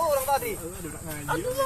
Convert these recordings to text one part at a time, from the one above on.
orang tadi. Aduh.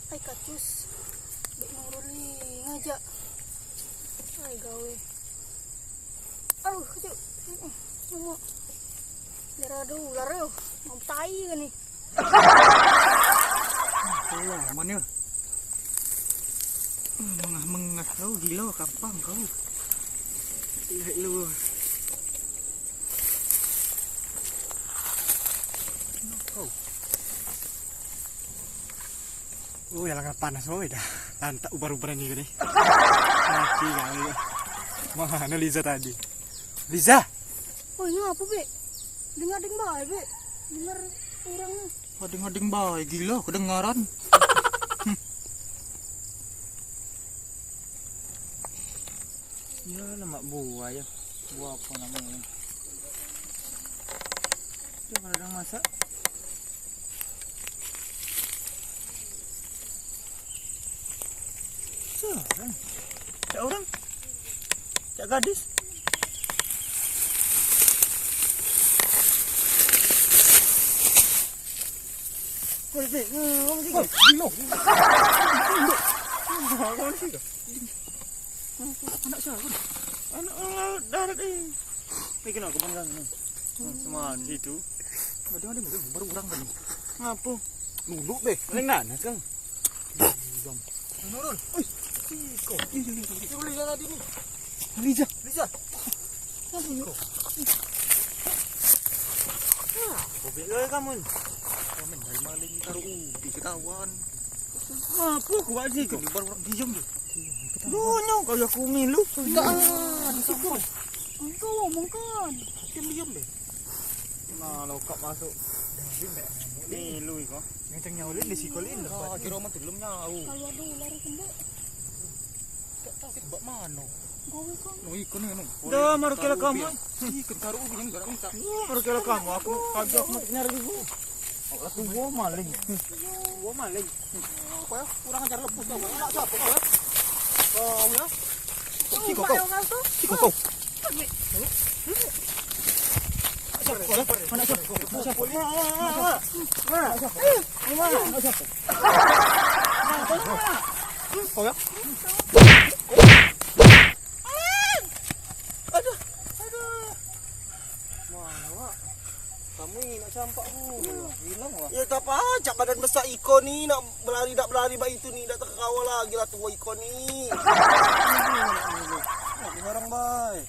Ay kacus, bek nguruli ngajak. Ay gawe. Aduh kacuk. Mau ada ular yo, mau tai kan nih. Oh, mana? Mengah kau gila kampang kau. Lihat lu. Kau. Oh, ya lang panas mo dah. Tanta ubar-ubaran ni gini. Mati kali. Mana Liza tadi? Liza. Oh, ini apa, Be? Dengar-dengar baik, Be. Dengar orangnya. Dengar-dengar baik gila kedengaran. Ya lah mak buah ya. Buah apa namanya? Coba ada masak. Seorang. Cak orang. Cak gadis. Woi, Be, ngomong sih. Gila. Ngomong sih. Anak siapa? Anak darat eh. Ni kena aku pandang ni. Semua di situ. Ada baru orang tadi. Ngapa? Nunduk be. Leng nanas kang. Jom. Nurun. Oi. Iko. Ini Liza tadi ni. Liza. Apa ni? Kobe kamu. Kamu dari maling taruh ubi ketahuan. Apa aku buat sih? Baru orang diam tu. Dunya kau ya kumi lu. Tak di situ. Engkau ngomong kan. Diam deh. Nah, lo kak masuk. Ni lu iko. Yang nyawlin di sikolin dapat. Kira mah belum nyau. Kalau ada ular kan, Be. Tak tahu bak mana. Gawe kan. No iko ni no. Dah maru kala kamu. Ikan taruh ubi yang garang minta. Maru kala kamu aku kagak aku nak nyari dulu. Aku gua maling. Gua maling. Apa ya? Kurang ajar lepus kau. Nak siapa kau ya? Kau ya? Kiko kau. Kiko kau. Mana siapa? Mana siapa? Kau ya? Aduh. Mana? Kamu ni nak campak tu. Hilang wah. Ya tak apa, cak badan besar Iko ni nak berlari baik itu ni dah terkawal lagi lah tua Iko ni. Nak orang baik.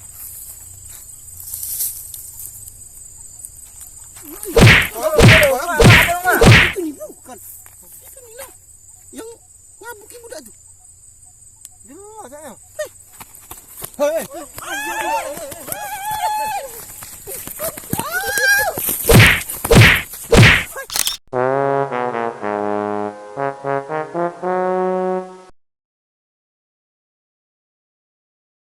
Itu ni bukan. Itu ni lah. Yang ngabuki budak tu. Dengar sayang. Hei.